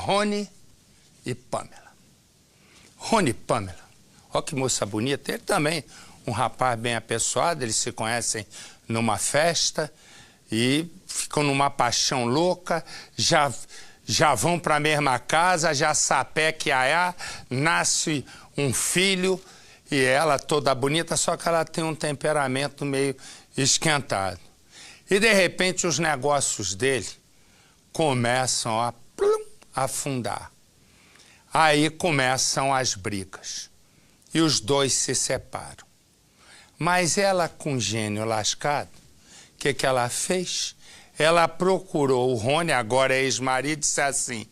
Rony e Pamela. Rony e Pamela. Olha que moça bonita. Ele também, um rapaz bem apessoado, eles se conhecem numa festa e ficam numa paixão louca, já vão para a mesma casa, já sapeca e aiá, nasce um filho e ela toda bonita, só que ela tem um temperamento meio esquentado. E de repente os negócios dele começam a afundar. Aí começam as brigas e os dois se separam. Mas ela, com gênio lascado, o que ela fez? Ela procurou o Rony, agora ex-marido, e disse assim: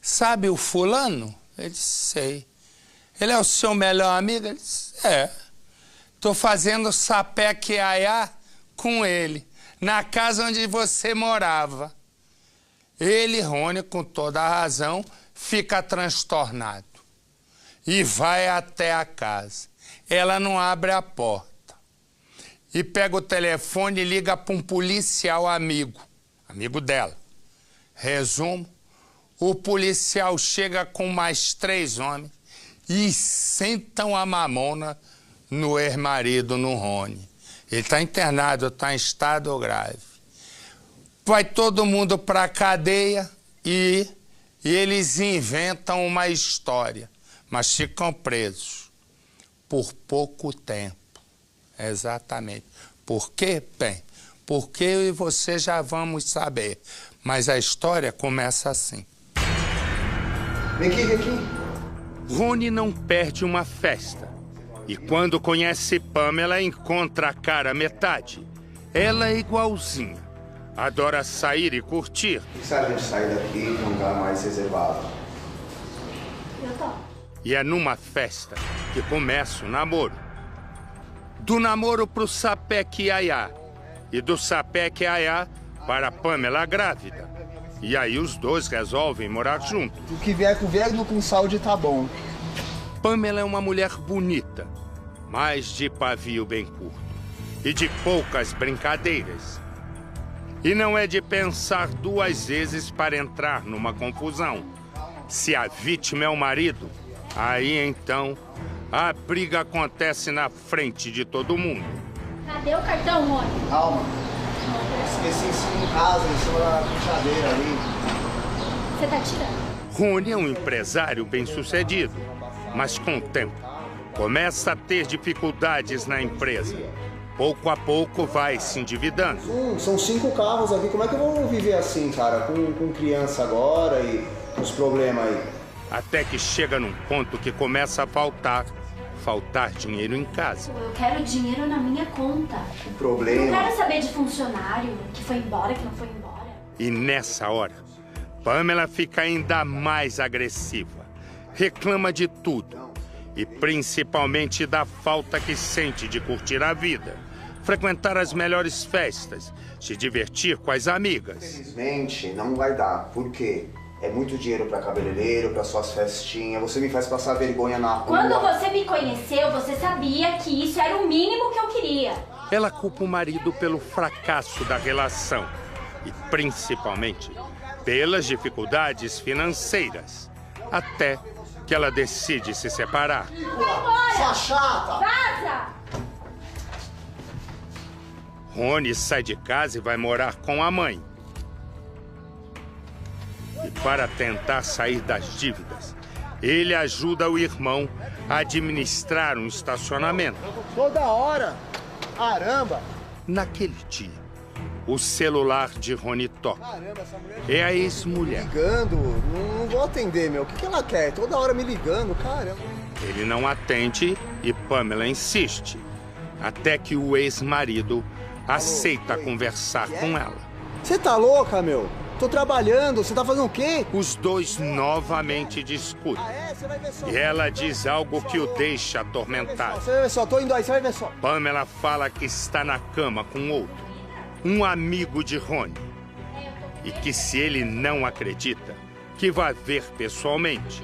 sabe o fulano? Ele disse: sei. Ele é o seu melhor amigo? Ele disse: é. Tô fazendo sapeca e aiá com ele, na casa onde você morava. Ele, Rony, com toda a razão, fica transtornado e vai até a casa. Ela não abre a porta. E pega o telefone e liga para um policial amigo dela. Resumo, o policial chega com mais 3 homens e sentam a mamona no ex-marido, no Rony. Ele está internado, está em estado grave. Vai todo mundo para a cadeia e eles inventam uma história, mas ficam presos por pouco tempo. Exatamente. Por quê? Bem, porque eu e você já vamos saber. Mas a história começa assim. Vem aqui. Rony não perde uma festa. E quando conhece Pamela, encontra a cara metade. Ela é igualzinha. Adora sair e curtir. E se a gente sair daqui para um lugar mais reservado? Eu topo. E é numa festa que começa o namoro. Do namoro pro sapeca e aiá. E do sapeca e aiá para a Pamela grávida. E aí os dois resolvem morar juntos. O que vier com verde com saúde tá bom. Pamela é uma mulher bonita, mas de pavio bem curto. E de poucas brincadeiras. E não é de pensar 2 vezes para entrar numa confusão. Se a vítima é o marido, aí então a briga acontece na frente de todo mundo. Cadê o cartão, Rony? Calma. Esqueci em casa, em cima da puxadeira ali. Você tá tirando. Rony é um empresário bem-sucedido, mas com o tempo começa a ter dificuldades na empresa. Pouco a pouco vai se endividando. São 5 carros aqui, como é que eu vou viver assim, cara? Com criança agora e os problemas aí. Até que chega num ponto que começa a faltar dinheiro em casa. Eu quero dinheiro na minha conta. O problema... Não quero saber de funcionário, que foi embora, que não foi embora. E nessa hora, Pamela fica ainda mais agressiva. Reclama de tudo. E principalmente da falta que sente de curtir a vida. Frequentar as melhores festas, se divertir com as amigas. Infelizmente, não vai dar. Por quê? É muito dinheiro pra cabeleireiro, pra suas festinhas. Você me faz passar vergonha na rua. Quando você me conheceu, você sabia que isso era o mínimo que eu queria. Ela culpa o marido pelo fracasso da relação. E principalmente pelas dificuldades financeiras. Até que ela decide se separar. Vai embora! Sua chata! Vaza! Rony sai de casa e vai morar com a mãe. E para tentar sair das dívidas, ele ajuda o irmão a administrar um estacionamento. Toda hora! Caramba! Naquele dia, o celular de Rony toca. Caramba, essa mulher... É a ex-mulher. Ligando? Não vou atender, meu. O que ela quer? Toda hora me ligando, caramba. Ele não atende e Pamela insiste. Até que o ex-marido aceita conversar com ela. Você tá louca, meu? Tô trabalhando, você tá fazendo o quê? Os dois novamente discutem. Você vai ver só. E ela diz algo que o deixa atormentado. Você vai ver só, tô indo aí, você vai ver só. Pamela fala que está na cama com outro, um amigo de Rony. E que se ele não acredita, que vai ver pessoalmente.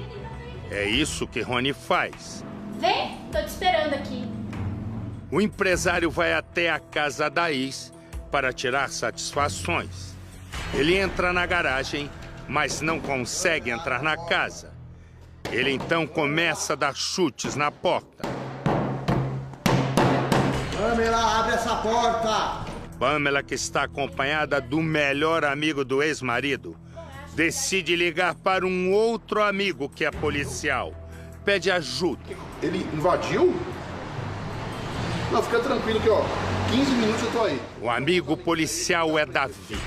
É isso que Rony faz. Vem, tô te esperando aqui. O empresário vai até a casa da ex para tirar satisfações. Ele entra na garagem mas não consegue entrar na casa. Ele então começa a dar chutes na porta. Pamela, abre essa porta! Pamela, que está acompanhada do melhor amigo do ex-marido, decide ligar para um outro amigo que é policial. Pede ajuda. Ele invadiu? Não, fica tranquilo que, ó, 15 minutos eu tô aí. O amigo policial é Davi.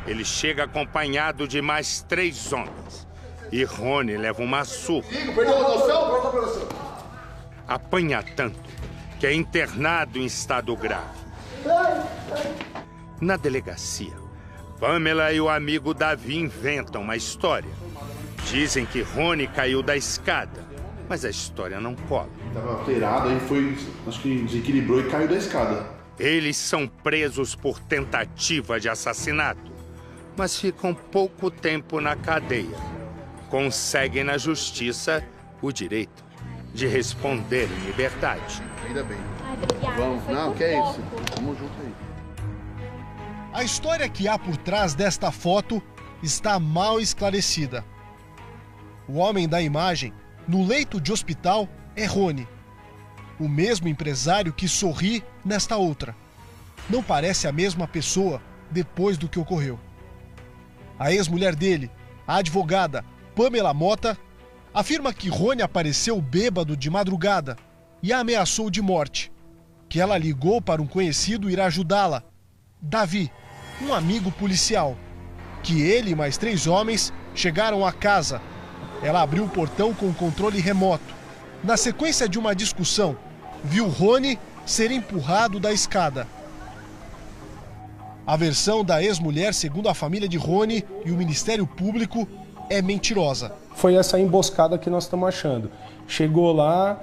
Ele chega acompanhado de mais 3 homens. E Rony leva uma surra. Perdeu a noção? Apanha tanto que é internado em estado grave. Na delegacia, Pamela e o amigo Davi inventam uma história. Dizem que Rony caiu da escada, mas a história não cola. Tava alterado, aí foi, acho que desequilibrou e caiu da escada. Eles são presos por tentativa de assassinato, mas ficam pouco tempo na cadeia. Conseguem na justiça o direito de responder em liberdade. Ainda bem. Ai, obrigada. Vamos, Foi não, por que é pouco. isso. Tamo junto aí. A história que há por trás desta foto está mal esclarecida. O homem da imagem, no leito de hospital, é Rony, o mesmo empresário que sorri nesta outra. Não parece a mesma pessoa depois do que ocorreu. A ex-mulher dele, a advogada Pamela Mota, afirma que Rony apareceu bêbado de madrugada e a ameaçou de morte, que ela ligou para um conhecido ir ajudá-la, Davi, um amigo policial, que ele e mais 3 homens chegaram à casa. Ela abriu o portão com controle remoto. Na sequência de uma discussão, viu Rony ser empurrado da escada. A versão da ex-mulher, segundo a família de Rony e o Ministério Público, é mentirosa. Foi essa emboscada que nós estamos achando. Chegou lá,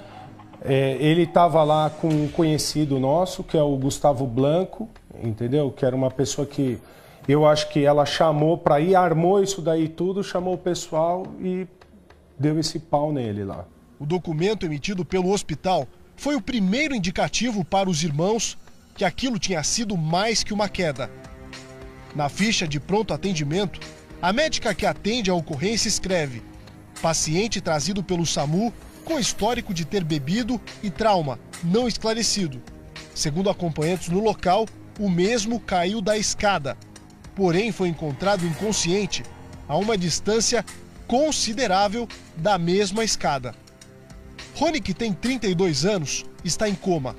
ele estava lá com um conhecido nosso, que é o Gustavo Blanco, entendeu? Que era uma pessoa que eu acho que ela chamou para ir, armou isso daí tudo, chamou o pessoal e deu esse pau nele lá. O documento emitido pelo hospital foi o primeiro indicativo para os irmãos que aquilo tinha sido mais que uma queda. Na ficha de pronto atendimento, a médica que atende a ocorrência escreve: paciente trazido pelo SAMU com histórico de ter bebido e trauma, não esclarecido. Segundo acompanhantes no local, o mesmo caiu da escada, porém foi encontrado inconsciente a uma distância considerável da mesma escada. Rony, que tem 32 anos, está em coma.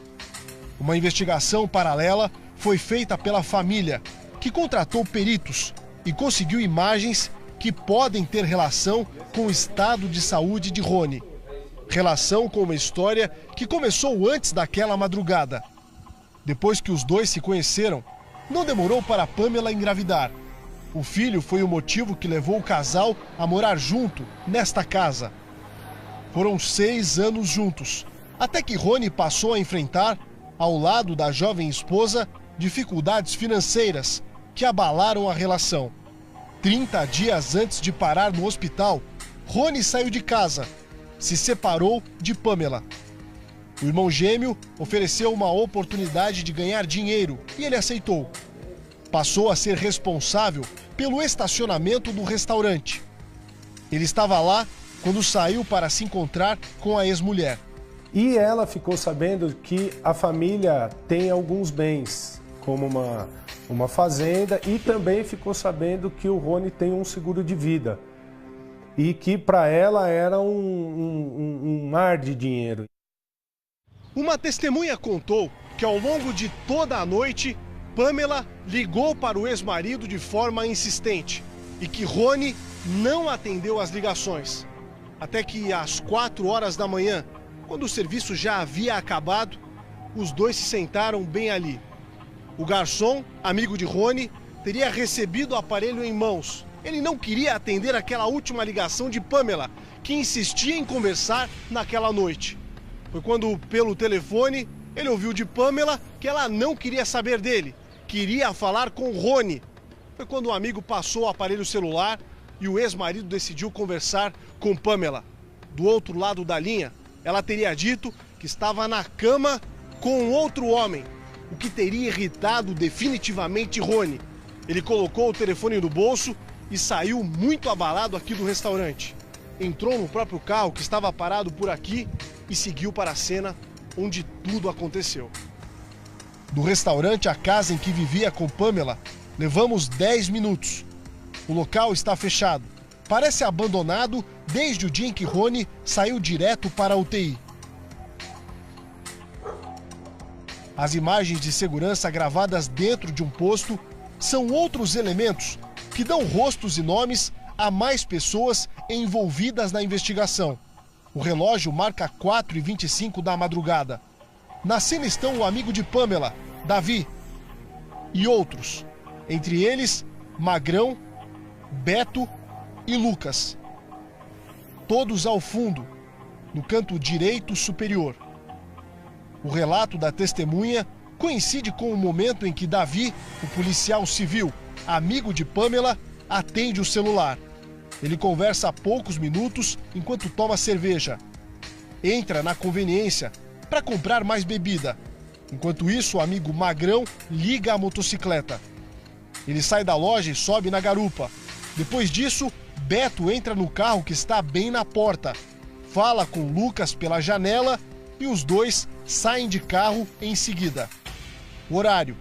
Uma investigação paralela foi feita pela família, que contratou peritos e conseguiu imagens que podem ter relação com o estado de saúde de Rony. Relação com uma história que começou antes daquela madrugada. Depois que os dois se conheceram, não demorou para Pamela engravidar. O filho foi o motivo que levou o casal a morar junto nesta casa. Foram 6 anos juntos, até que Rony passou a enfrentar, ao lado da jovem esposa, dificuldades financeiras que abalaram a relação. 30 dias antes de parar no hospital, Rony saiu de casa, se separou de Pamela. O irmão gêmeo ofereceu uma oportunidade de ganhar dinheiro e ele aceitou. Passou a ser responsável pelo estacionamento do restaurante. Ele estava lá quando saiu para se encontrar com a ex-mulher. E ela ficou sabendo que a família tem alguns bens, como uma fazenda, e também ficou sabendo que o Rony tem um seguro de vida. E que para ela era um mar de dinheiro. Uma testemunha contou que ao longo de toda a noite, Pamela ligou para o ex-marido de forma insistente e que Rony não atendeu as ligações. Até que às 4 horas da manhã, quando o serviço já havia acabado, os dois se sentaram bem ali. O garçom, amigo de Rony, teria recebido o aparelho em mãos. Ele não queria atender aquela última ligação de Pamela, que insistia em conversar naquela noite. Foi quando, pelo telefone, ele ouviu de Pamela que ela não queria saber dele, queria falar com Rony. Foi quando o amigo passou o aparelho celular e o ex-marido decidiu conversar com Pamela. Do outro lado da linha, ela teria dito que estava na cama com outro homem, o que teria irritado definitivamente Rony. Ele colocou o telefone no bolso e saiu muito abalado aqui do restaurante. Entrou no próprio carro que estava parado por aqui e seguiu para a cena onde tudo aconteceu. Do restaurante à casa em que vivia com Pamela, levamos 10 minutos. O local está fechado. Parece abandonado desde o dia em que Rony saiu direto para a UTI. As imagens de segurança gravadas dentro de um posto são outros elementos que dão rostos e nomes a mais pessoas envolvidas na investigação. O relógio marca 4h25 da madrugada. Na cena estão o amigo de Pamela, Davi, e outros, entre eles Magrão, Beto e Lucas. Todos ao fundo, no canto direito superior. O relato da testemunha coincide com o momento em que Davi, o policial civil, amigo de Pamela, atende o celular. Ele conversa há poucos minutos enquanto toma cerveja. Entra na conveniência para comprar mais bebida. Enquanto isso, o amigo Magrão liga a motocicleta. Ele sai da loja e sobe na garupa. Depois disso, Beto entra no carro que está bem na porta. Fala com Lucas pela janela e os dois saem de carro em seguida. O horário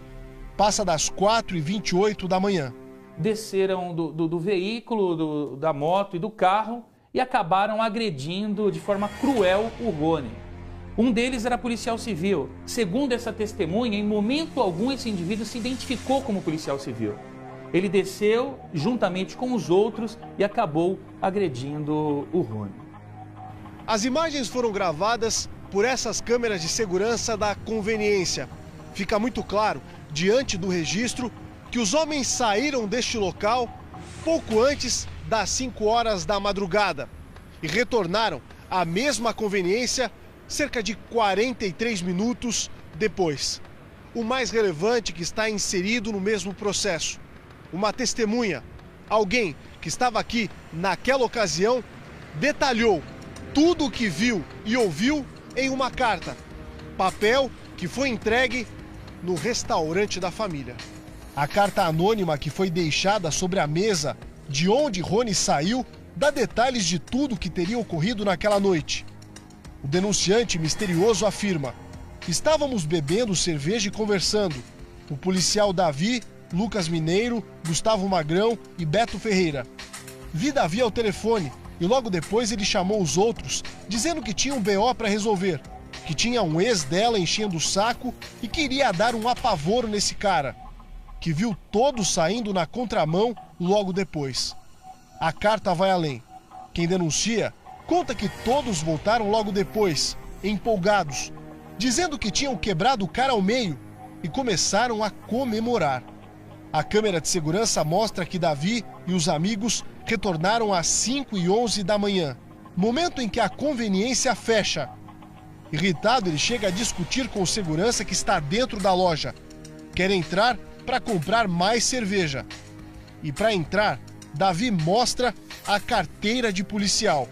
passa das 4h28 da manhã. Desceram do veículo, da moto e do carro e acabaram agredindo de forma cruel o Rony. Um deles era policial civil. Segundo essa testemunha, em momento algum esse indivíduo se identificou como policial civil. Ele desceu juntamente com os outros e acabou agredindo o Rony. As imagens foram gravadas por essas câmeras de segurança da conveniência. Fica muito claro, diante do registro, que os homens saíram deste local pouco antes das 5 horas da madrugada e retornaram à mesma conveniência cerca de 43 minutos depois. O mais relevante que está inserido no mesmo processo. Uma testemunha, alguém que estava aqui naquela ocasião, detalhou tudo o que viu e ouviu em uma carta. Papel que foi entregue no restaurante da família. A carta anônima que foi deixada sobre a mesa de onde Rony saiu dá detalhes de tudo que teria ocorrido naquela noite. O denunciante misterioso afirma: estávamos bebendo cerveja e conversando. O policial Davi, Lucas Mineiro, Gustavo Magrão e Beto Ferreira. Vi Davi ao telefone e logo depois ele chamou os outros, dizendo que tinha um BO para resolver, que tinha um ex dela enchendo o saco e queria dar um apavoro nesse cara, que viu todos saindo na contramão logo depois. A carta vai além. Quem denuncia conta que todos voltaram logo depois, empolgados, dizendo que tinham quebrado o cara ao meio e começaram a comemorar. A câmera de segurança mostra que Davi e os amigos retornaram às 5h11 da manhã, momento em que a conveniência fecha. Irritado, ele chega a discutir com o segurança que está dentro da loja. Quer entrar para comprar mais cerveja. E para entrar, Davi mostra a carteira de policial.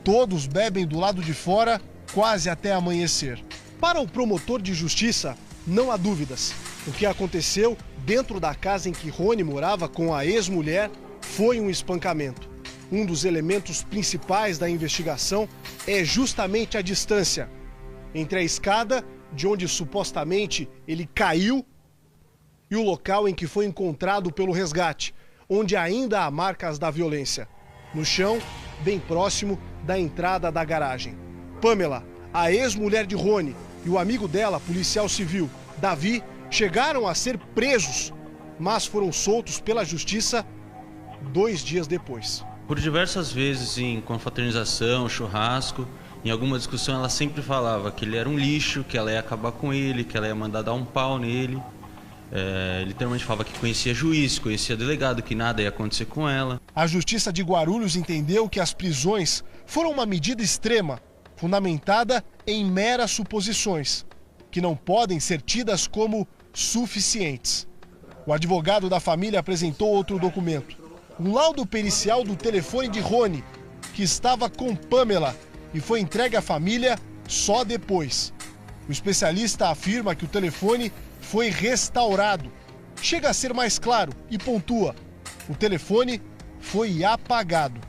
Todos bebem do lado de fora quase até amanhecer. Para o promotor de justiça, não há dúvidas. O que aconteceu dentro da casa em que Rony morava com a ex-mulher foi um espancamento. Um dos elementos principais da investigação é justamente a distância entre a escada, de onde supostamente ele caiu, e o local em que foi encontrado pelo resgate, onde ainda há marcas da violência. No chão, bem próximo da entrada da garagem. Pamela, a ex-mulher de Rony, e o amigo dela, policial civil, Davi, chegaram a ser presos, mas foram soltos pela justiça 2 dias depois. Por diversas vezes, em confraternização, churrasco, em alguma discussão, ela sempre falava que ele era um lixo, que ela ia acabar com ele, que ela ia mandar dar um pau nele. Literalmente falava que conhecia juiz, conhecia delegado, que nada ia acontecer com ela. A Justiça de Guarulhos entendeu que as prisões foram uma medida extrema, fundamentada em meras suposições, que não podem ser tidas como suficientes. O advogado da família apresentou outro documento, um laudo pericial do telefone de Rony, que estava com Pamela e foi entregue à família só depois. O especialista afirma que o telefone foi restaurado. Chega a ser mais claro e pontua: O telefone foi apagado.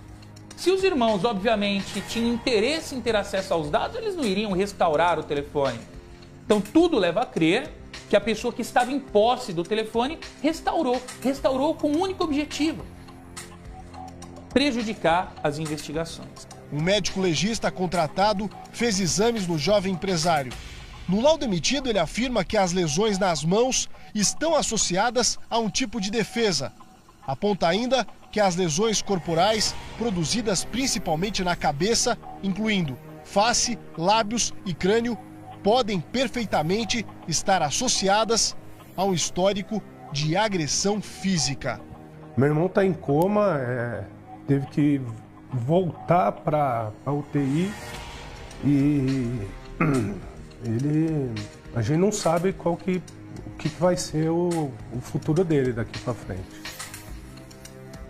Se os irmãos, obviamente, tinham interesse em ter acesso aos dados, eles não iriam restaurar o telefone. Então tudo leva a crer que a pessoa que estava em posse do telefone restaurou com um único objetivo: prejudicar as investigações. Um médico legista contratado fez exames no jovem empresário. No laudo emitido, ele afirma que as lesões nas mãos estão associadas a um tipo de defesa. Aponta ainda que as lesões corporais, produzidas principalmente na cabeça, incluindo face, lábios e crânio, podem perfeitamente estar associadas a um histórico de agressão física. Meu irmão está em coma, teve que voltar para a UTI e a gente não sabe o que vai ser o futuro dele daqui para frente.